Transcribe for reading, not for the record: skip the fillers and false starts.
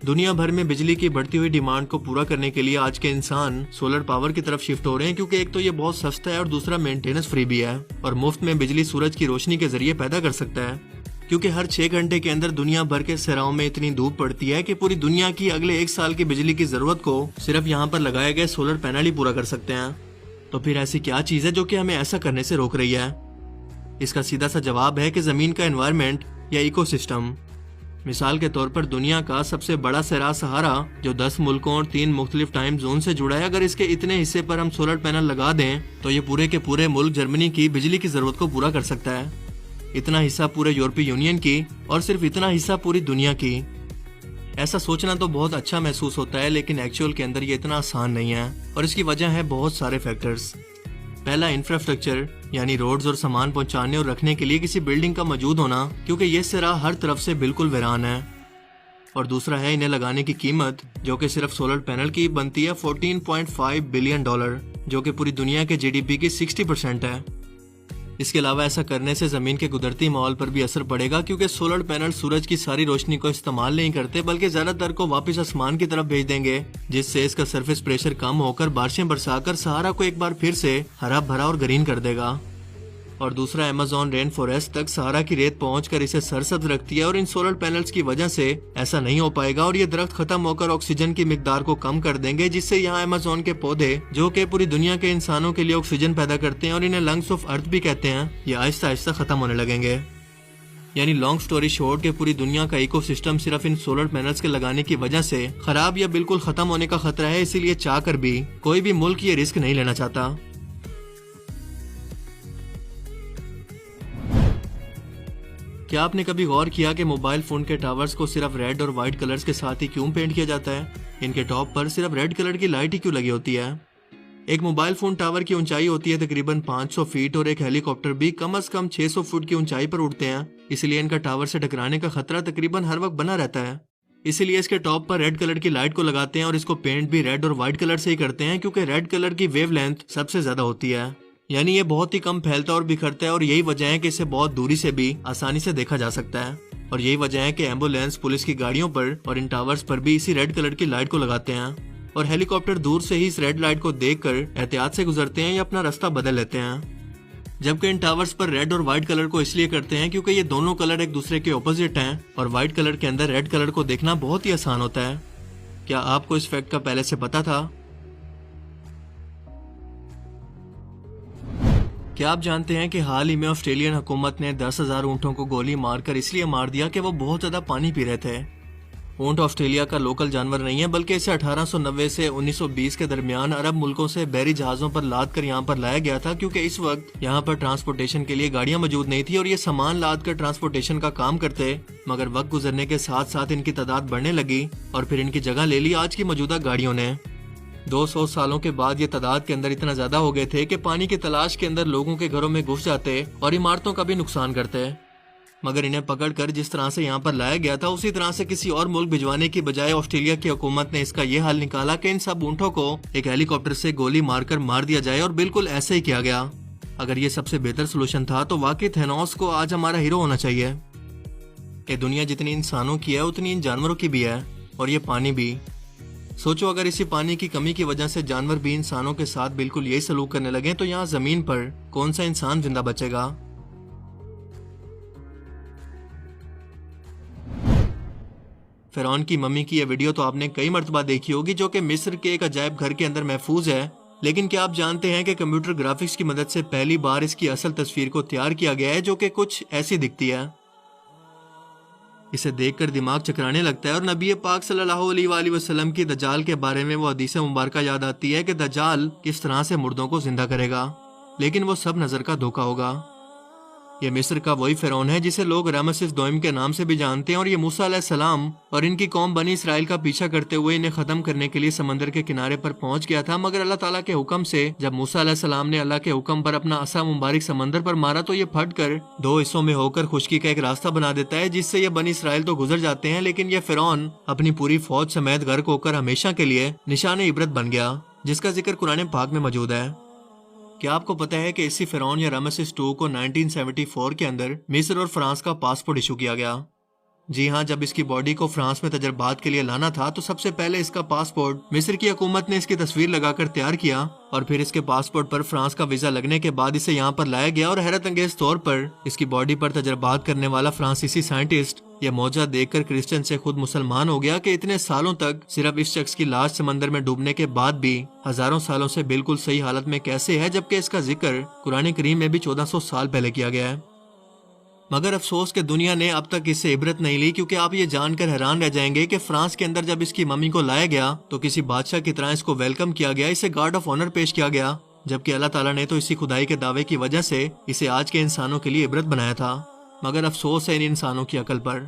دنیا بھر میں بجلی کی بڑھتی ہوئی ڈیمانڈ کو پورا کرنے کے لیے آج کے انسان سولر پاور کی طرف شفٹ ہو رہے ہیں، کیونکہ ایک تو یہ بہت سستا ہے اور دوسرا مینٹیننس فری بھی ہے، اور مفت میں بجلی سورج کی روشنی کے ذریعے پیدا کر سکتا ہے، کیونکہ ہر 6 گھنٹے کے اندر دنیا بھر کے صحراؤں میں اتنی دھوپ پڑتی ہے کہ پوری دنیا کی اگلے 1 سال کی بجلی کی ضرورت کو صرف یہاں پر لگائے گئے سولر پینل ہی پورا کر سکتے ہیں۔ تو پھر ایسی کیا چیز ہے جو کہ ہمیں ایسا کرنے سے روک رہی ہے؟ اس کا سیدھا سا جواب ہے کہ زمین کا انوائرمنٹ یا ایکو سسٹم۔ مثال کے طور پر دنیا کا سب سے بڑا صحرا صحارا جو 10 ملکوں اور 3 مختلف ٹائم زون سے جڑا ہے، اگر اس کے اتنے حصے پر ہم سولر پینل لگا دیں تو یہ پورے کے پورے ملک جرمنی کی بجلی کی ضرورت کو پورا کر سکتا ہے، اتنا حصہ پورے یورپی یونین کی اور صرف اتنا حصہ پوری دنیا کی۔ ایسا سوچنا تو بہت اچھا محسوس ہوتا ہے، لیکن ایکچوئل کے اندر یہ اتنا آسان نہیں ہے، اور اس کی وجہ ہے بہت سارے فیکٹرز۔ پہلا انفراسٹرکچر، یعنی روڈز اور سامان پہنچانے اور رکھنے کے لیے کسی بلڈنگ کا موجود ہونا، کیونکہ یہ صحرا ہر طرف سے بالکل ویران ہے۔ اور دوسرا ہے انہیں لگانے کی قیمت، جو کہ صرف سولر پینل کی بنتی ہے $14.5 بلین، جو کہ پوری دنیا کے جی ڈی پی کی 60% ہے۔ اس کے علاوہ ایسا کرنے سے زمین کے قدرتی ماحول پر بھی اثر پڑے گا، کیونکہ سولر پینل سورج کی ساری روشنی کو استعمال نہیں کرتے بلکہ زیادہ تر کو واپس آسمان کی طرف بھیج دیں گے، جس سے اس کا سرفیس پریشر کم ہو کر بارشیں برسا کر صحارا کو ایک بار پھر سے ہرا بھرا اور گرین کر دے گا۔ اور دوسرا ایمیزون رین فوریسٹ تک صحارا کی ریت پہنچ کر اسے سرسبز رکھتی ہے، اور ان سولر پینلز کی وجہ سے ایسا نہیں ہو پائے گا، اور یہ درخت ختم ہو کر آکسیجن کی مقدار کو کم کر دیں گے، جس سے یہاں ایمیزون کے پودے جو کہ پوری دنیا کے انسانوں کے لیے آکسیجن پیدا کرتے ہیں اور انہیں لنگس آف ارتھ بھی کہتے ہیں، یہ آہستہ آہستہ ختم ہونے لگیں گے۔ یعنی لانگ سٹوری شارٹ کہ پوری دنیا کا ایکو سسٹم صرف ان سولر پینلز کے لگانے کی وجہ سے خراب یا بالکل ختم ہونے کا خطرہ ہے، اسی لیے چاہ کر بھی کوئی بھی ملک یہ رسک نہیں لینا چاہتا۔ کیا آپ نے کبھی غور کیا کہ موبائل فون کے ٹاورز کو صرف ریڈ اور وائٹ کلرز کے ساتھ ہی کیوں پینٹ کیا جاتا ہے؟ ان کے ٹاپ پر صرف ریڈ کلر کی لائٹ ہی کیوں لگی ہوتی ہے؟ ایک موبائل فون ٹاور کی اونچائی ہوتی ہے تقریباً 500 فٹ، اور ایک ہیلی کاپٹر بھی کم از کم 600 فٹ کی اونچائی پر اڑتے ہیں، اس لیے ان کا ٹاور سے ٹکرانے کا خطرہ تقریباً ہر وقت بنا رہتا ہے۔ اسی لیے اس کے ٹاپ پر ریڈ کلر کی لائٹ کو لگاتے ہیں، اور اس کو پینٹ بھی ریڈ اور وائٹ کلر سے ہی کرتے ہیں، کیونکہ ریڈ کلر کی ویو لینتھ سب سے زیادہ ہوتی ہے، یعنی یہ بہت ہی کم پھیلتا اور بکھرتا ہے، اور یہی وجہ ہے کہ اسے بہت دوری سے بھی آسانی سے دیکھا جا سکتا ہے۔ اور یہی وجہ ہے کہ ایمبولینس، پولیس کی گاڑیوں پر اور ان ٹاورز پر بھی اسی ریڈ کلر کی لائٹ کو لگاتے ہیں، اور ہیلی کاپٹر دور سے ہی اس ریڈ لائٹ کو دیکھ کر احتیاط سے گزرتے ہیں یا اپنا راستہ بدل لیتے ہیں۔ جبکہ ان ٹاورز پر ریڈ اور وائٹ کلر کو اس لیے کرتے ہیں کیونکہ یہ دونوں کلر ایک دوسرے کے اپوزٹ ہیں، اور وائٹ کلر کے اندر ریڈ کلر کو دیکھنا بہت ہی آسان ہوتا ہے۔ کیا آپ کو اس فیکٹ کا پہلے سے پتا تھا؟ کیا آپ جانتے ہیں کہ حال ہی میں آسٹریلین حکومت نے 10,000 اونٹوں کو گولی مار کر اس لیے مار دیا کہ وہ بہت زیادہ پانی پی رہے تھے؟ اونٹ آسٹریلیا کا لوکل جانور نہیں ہے، بلکہ اسے 1890 سے 1920 کے درمیان عرب ملکوں سے بحری جہازوں پر لاد کر یہاں پر لایا گیا تھا، کیونکہ اس وقت یہاں پر ٹرانسپورٹیشن کے لیے گاڑیاں موجود نہیں تھی، اور یہ سامان لاد کر ٹرانسپورٹیشن کا کام کرتے، مگر وقت گزرنے کے ساتھ ساتھ ان کی تعداد بڑھنے لگی، اور پھر ان کی جگہ لے لی آج کی موجودہ گاڑیوں نے۔ 200 سالوں کے بعد یہ تعداد کے اندر اتنا زیادہ ہو گئے تھے کہ پانی کی تلاش کے اندر لوگوں کے گھروں میں گھس جاتے اور عمارتوں کا بھی نقصان کرتے، مگر انہیں پکڑ کر جس طرح سے یہاں پر لایا گیا تھا اسی طرح سے کسی اور ملک بھجوانے کی بجائے آسٹریلیا کی حکومت نے اس کا یہ حل نکالا کہ ان سب اونٹوں کو ایک ہیلی کاپٹر سے گولی مار کر مار دیا جائے، اور بالکل ایسے ہی کیا گیا۔ اگر یہ سب سے بہتر سولوشن تھا تو واقعی تھینوس کو آج ہمارا ہیرو ہونا چاہیے۔ یہ دنیا جتنی انسانوں کی ہے اتنی ان جانوروں کی بھی ہے، اور یہ پانی بھی۔ سوچو اگر اسی پانی کی کمی کی وجہ سے جانور بھی انسانوں کے ساتھ بالکل یہی سلوک کرنے لگے تو یہاں زمین پر کون سا انسان زندہ بچے گا؟ فرعون کی ممی کی یہ ویڈیو تو آپ نے کئی مرتبہ دیکھی ہوگی، جو کہ مصر کے ایک عجائب گھر کے اندر محفوظ ہے، لیکن کیا آپ جانتے ہیں کہ کمپیوٹر گرافکس کی مدد سے پہلی بار اس کی اصل تصویر کو تیار کیا گیا ہے، جو کہ کچھ ایسی دکھتی ہے۔ اسے دیکھ کر دماغ چکرانے لگتا ہے، اور نبی پاک صلی اللہ علیہ وآلہ وسلم کی دجال کے بارے میں وہ حدیث مبارکہ یاد آتی ہے کہ دجال کس طرح سے مردوں کو زندہ کرے گا، لیکن وہ سب نظر کا دھوکہ ہوگا۔ یہ مصر کا وہی فرعون ہے جسے لوگ رامسس دوئم کے نام سے بھی جانتے ہیں، اور یہ موسیٰ علیہ السلام اور ان کی قوم بنی اسرائیل کا پیچھا کرتے ہوئے انہیں ختم کرنے کے لیے سمندر کے کنارے پر پہنچ گیا تھا، مگر اللہ تعالیٰ کے حکم سے جب موسیٰ علیہ السلام نے اللہ کے حکم پر اپنا عصا مبارک سمندر پر مارا تو یہ پھٹ کر 2 حصوں میں ہو کر خشکی کا ایک راستہ بنا دیتا ہے، جس سے یہ بنی اسرائیل تو گزر جاتے ہیں، لیکن یہ فرعون اپنی پوری فوج سمیت غرق ہو کر ہمیشہ کے لیے نشان عبرت بن گیا، جس کا ذکر قرآن پاک میں موجود ہے۔ کیا آپ کو پتا ہے کہ اسی فرعون یا رامسس II کو 1974 کے اندر مصر اور فرانس کا پاسپورٹ ایشو کیا گیا؟ جی ہاں، جب اس کی باڈی کو فرانس میں تجربات کے لیے لانا تھا تو سب سے پہلے اس کا پاسپورٹ مصر کی حکومت نے اس کی تصویر لگا کر تیار کیا، اور پھر اس کے پاسپورٹ پر فرانس کا ویزا لگنے کے بعد اسے یہاں پر لایا گیا، اور حیرت انگیز طور پر اس کی باڈی پر تجربات کرنے والا فرانسیسی سائنٹسٹ یہ معجزہ دیکھ کر کرسچن سے خود مسلمان ہو گیا کہ اتنے سالوں تک صرف اس شخص کی لاش سمندر میں ڈوبنے کے بعد بھی ہزاروں سالوں سے بالکل صحیح حالت میں کیسے ہے، جبکہ اس کا ذکر قرآن کریم میں بھی 1400 سال پہلے کیا گیا ہے۔ مگر افسوس کہ دنیا نے اب تک اس سے عبرت نہیں لی، کیونکہ آپ یہ جان کر حیران رہ جائیں گے کہ فرانس کے اندر جب اس کی ممی کو لایا گیا تو کسی بادشاہ کی طرح اس کو ویلکم کیا گیا، اسے گارڈ آف آنر پیش کیا گیا، جبکہ اللہ تعالیٰ نے تو اسی خدائی کے دعوے کی وجہ سے اسے آج کے انسانوں کے لیے عبرت بنایا تھا۔ مگر افسوس ہے ان انسانوں کی عقل پر۔